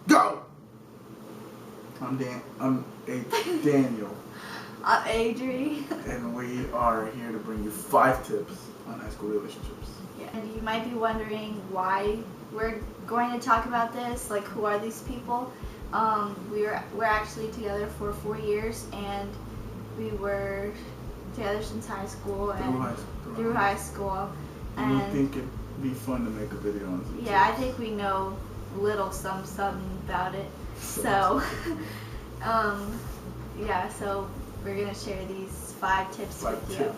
Go! I'm Daniel. I'm Adri. And we are here to bring you 5 tips on high school relationships. Yeah. And you might be wondering why we're going to talk about this. Like, who are these people? We're actually together for 4 years, and we were together since high school and through high school. And we think it'd be fun to make a video on it. Yeah, I think we know something about it. So, yeah, so we're going to share these 5 tips with you.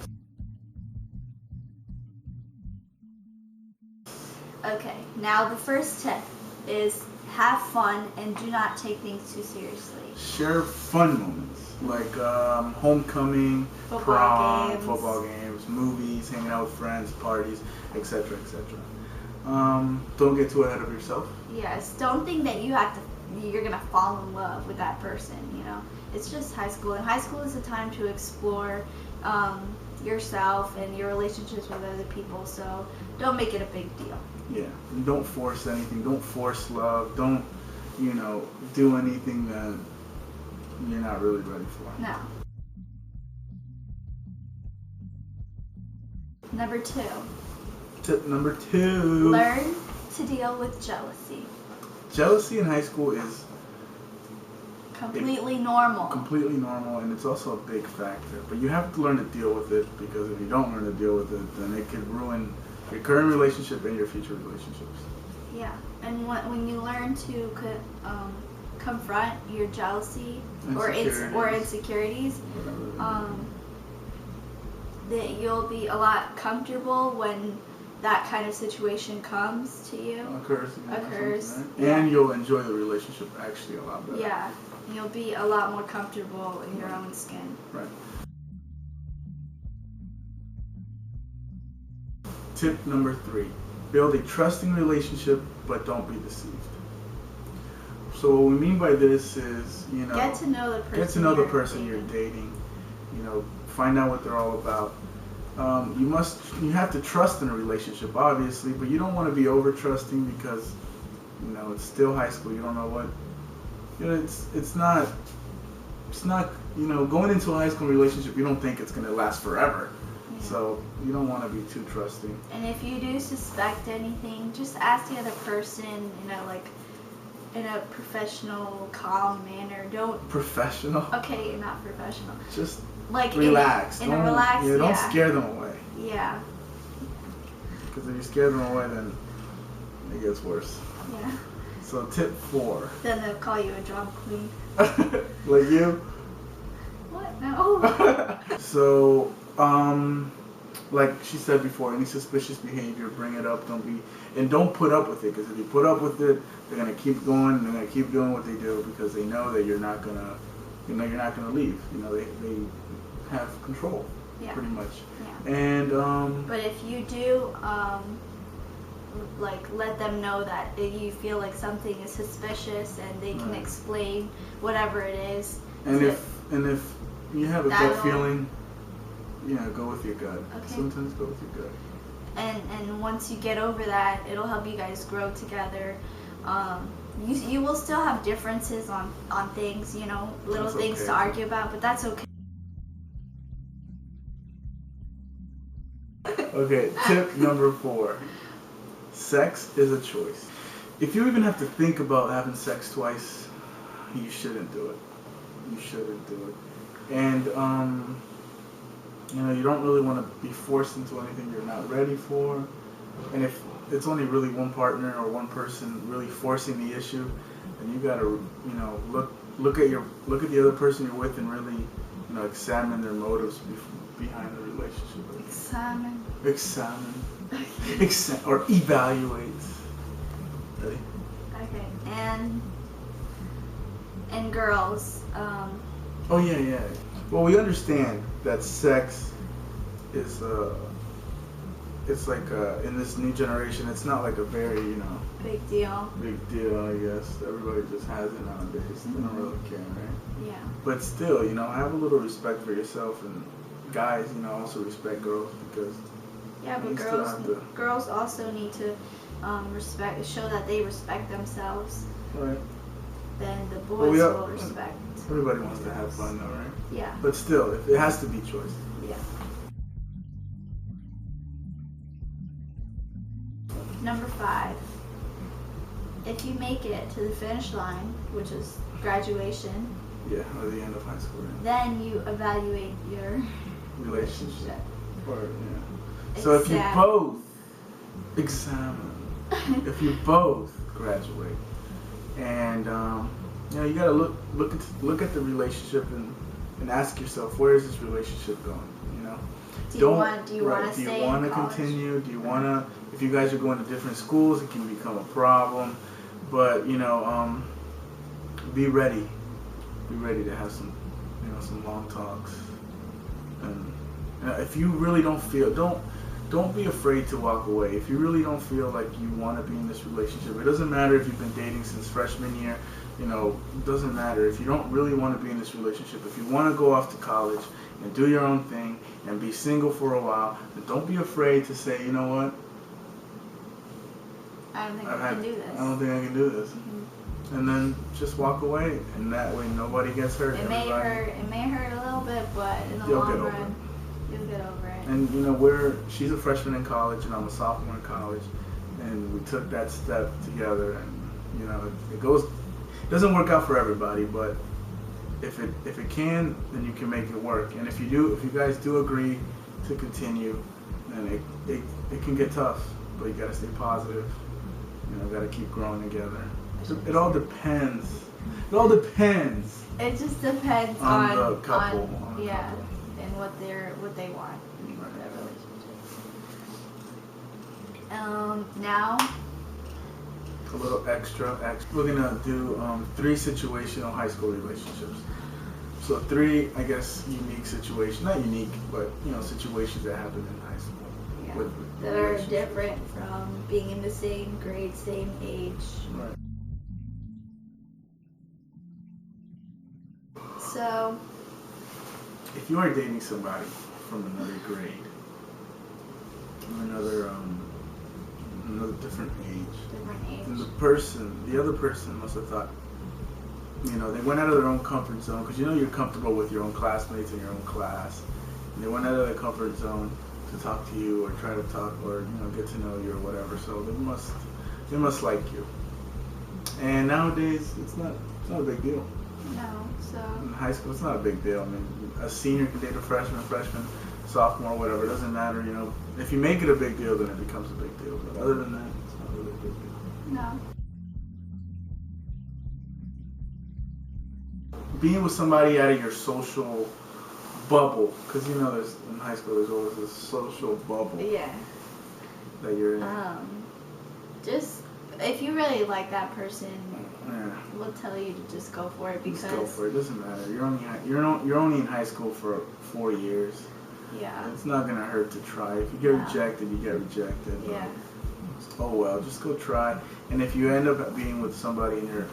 Okay, now the first tip is have fun and do not take things too seriously. Share fun moments like homecoming, prom, football games, movies, hanging out with friends, parties, etc., etc. Don't get too ahead of yourself. Yes, don't think that you're gonna fall in love with that person. You know, it's just high school, and high school is a time to explore yourself and your relationships with other people. So don't make it a big deal. Yeah, and don't force anything. Don't force love. Don't, do anything that you're not really ready for. No. Number 2. Tip number 2. Learn to deal with jealousy. Jealousy in high school is completely normal. Completely normal, and it's also a big factor. But you have to learn to deal with it, because if you don't learn to deal with it, then it could ruin your current relationship and your future relationships. Yeah, and when you learn to confront your jealousy or insecurities, that you'll be a lot comfortable when that kind of situation comes to you. Occurs. Yeah. And you'll enjoy the relationship actually a lot better. Yeah, you'll be a lot more comfortable in your own skin. Right. Tip number 3. Build a trusting relationship, but don't be deceived. So what we mean by this is, get to know the person you're dating. Find out what they're all about. You have to trust in a relationship, obviously, but you don't want to be over trusting, because it's still high school. You don't know what it's not going into a high school relationship, you don't think it's going to last forever. Yeah. So you don't want to be too trusting. And if you do suspect anything, just ask the other person, like in a professional, calm manner. Professional? Okay, not professional. Just like relax. In a relaxed. Yeah, don't scare them away. Yeah. Because if you scare them away, then it gets worse. Yeah. So tip 4. Then they'll call you a drama queen. Like you? What? No. So, like she said before, any suspicious behavior, bring it up. Don't put up with it, because if you put up with it, they're gonna keep going. They're gonna keep doing what they do, because they know that you're not gonna leave. They have control, pretty much. Yeah. And but if you do, let them know that if you feel like something is suspicious, and they can explain whatever it is. And if you have a gut feeling, go with your gut. Okay. Sometimes go with your gut. And once you get over that, it'll help you guys grow together. You will still have differences on things, little things to argue about, but that's okay. Okay, tip number 4. Sex is a choice. If you even have to think about having sex twice, you shouldn't do it. You shouldn't do it. And, you don't really want to be forced into anything you're not ready for. And if it's only really one partner or one person really forcing the issue, then you gotta, look at the other person you're with, and really, examine their motives behind the relationship. Examine. Or evaluate. Ready? Okay. And girls. Oh yeah. Well, we understand that sex is it's like in this new generation, it's not like a very big deal. Big deal, I guess. Everybody just has it nowadays. Mm-hmm. They don't really care, right? Yeah. But still, have a little respect for yourself, and guys, also respect girls, because Yeah, but You still have to- girls also need to show that they respect themselves. Right. Then the boys will respect. Everybody wants to have fun, though, right? Yeah. But still, it has to be choice. Yeah. Number 5. If you make it to the finish line, which is graduation, Yeah, or the end of high school. Yeah. then you evaluate your Relationship. Or yeah. So if you both examine, if you both graduate, and you gotta look at the relationship and ask yourself, where is this relationship going? You know. Do you want to stay in college? Do you want to continue? Do you want to? If you guys are going to different schools, it can become a problem. But be ready. Be ready to have some long talks. And if you really don't feel, don't be afraid to walk away. If you really don't feel like you want to be in this relationship, it doesn't matter if you've been dating since freshman year. It doesn't matter if you don't really want to be in this relationship. If you want to go off to college and do your own thing and be single for a while, then don't be afraid to say, you know what? I don't think I can do this. I don't think I can do this. Mm-hmm. And then just walk away, and that way nobody gets hurt. It may hurt a little bit, but in the long run, you'll get over it. And she's a freshman in college, and I'm a sophomore in college, and we took that step together. And it doesn't work out for everybody, but if it can, then you can make it work. And if you guys do agree to continue, then it can get tough, but you gotta stay positive. Gotta keep growing together. It all depends. It just depends on the couple. And what they want in their relationship. Now, a little extra. We're gonna do 3 situational high school relationships. So 3, I guess, unique situations. Not unique, but situations that happen in high school. Yeah. That are different from being in the same grade, same age. Right. So, if you are dating somebody from another grade, from another different age, and the other person must have thought, they went out of their own comfort zone, because you're comfortable with your own classmates in your own class, and they went out of their comfort zone to talk to you or try to talk or get to know you or whatever. So they must like you. And nowadays it's not a big deal. No. So in high school it's not a big deal. I mean, a senior can date a freshman, sophomore, whatever. It doesn't matter. If you make it a big deal, then it becomes a big deal. But other than that, it's not really a big deal. No. Being with somebody out of your social bubble, because there's in high school there's always this social bubble. Yeah. That you're in. Just if you really like that person, we'll tell you to just go for it, because just go for it. It doesn't matter. You're only in high school for 4 years. Yeah. It's not gonna hurt to try. If you get rejected, you get rejected. Yeah. Oh well, just go try. And if you end up being with somebody in your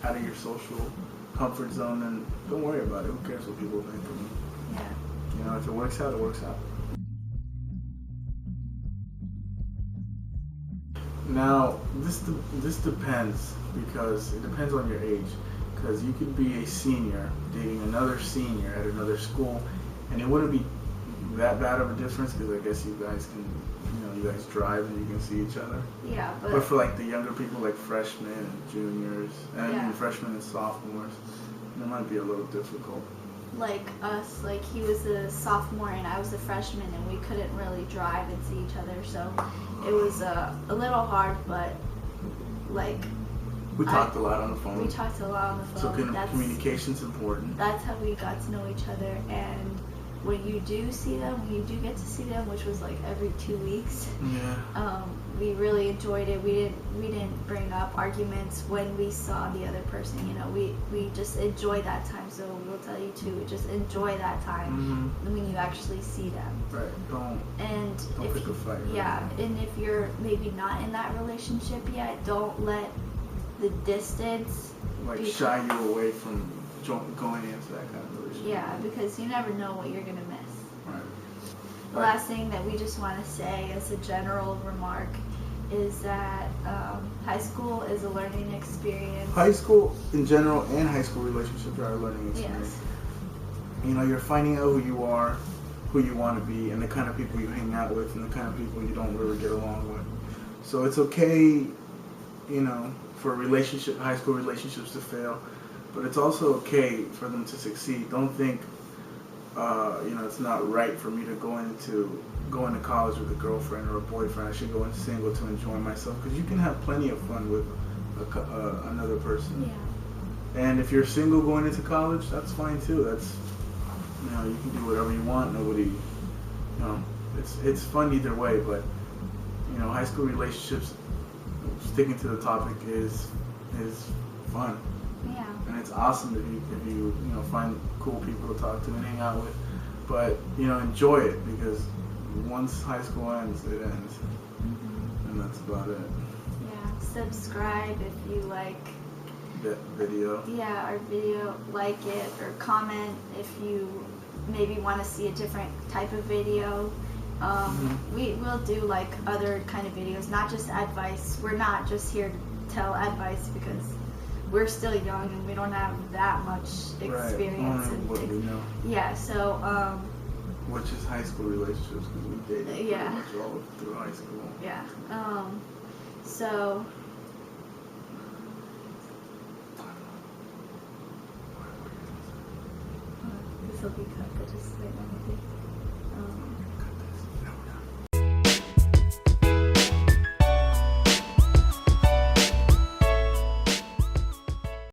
out of your social comfort zone, then don't worry about it. Who cares what people think of you? Yeah. If it works out, it works out. Now, this depends, because it depends on your age. Because you could be a senior dating another senior at another school, and it wouldn't be that bad of a difference, because I guess you guys can, you guys drive and you can see each other. Yeah, but for like the younger people, like freshmen and juniors, and freshmen and sophomores, it might be a little difficult. Like us, like he was a sophomore and I was a freshman, and we couldn't really drive and see each other, so it was a little hard, but like we talked a lot on the phone. We talked a lot on the phone. So communication's important. That's how we got to know each other, and when you do get to see them, which was like every 2 weeks. Yeah. We really enjoyed it. We didn't bring up arguments when we saw the other person. We just enjoy that time. So we'll tell you too. Just enjoy that time when you actually see them. Right. Don't pick a fight. Yeah. And if you're maybe not in that relationship yet, don't let the distance shy you away from going into that kind of relationship. Yeah, because you never know what you're gonna miss. Right. The last thing that we just want to say as a general remark is that high school is a learning experience. High school in general and high school relationships are a learning experience. Yes. You know, you're finding out who you are, who you want to be, and the kind of people you hang out with, and the kind of people you don't really get along with. So it's okay, you know, for high school relationships to fail, but it's also okay for them to succeed. Don't think, you know, it's not right for me to go into college with a girlfriend or a boyfriend. I should go in single to enjoy myself, because you can have plenty of fun with another person. Yeah. And if you're single going into college, that's fine too. That's, you know, you can do whatever you want. Nobody, you know, it's fun either way. But, you know, high school relationships, sticking to the topic, is fun. Yeah. And it's awesome if you find cool people to talk to and hang out with. But, you know, enjoy it, because once high school ends, it ends. Mm-hmm. And that's about it. Yeah. Subscribe if you like That video. Yeah, our video, like it, or comment if you maybe want to see a different type of video. We will do like other kind of videos, not just advice. We're not just here to tell advice, because we're still young and we don't have that much experience. Right. What we know. Yeah, so which is high school relationships, because we dated pretty much all through high school. Yeah. So. This will be cut, but just wait, let me think.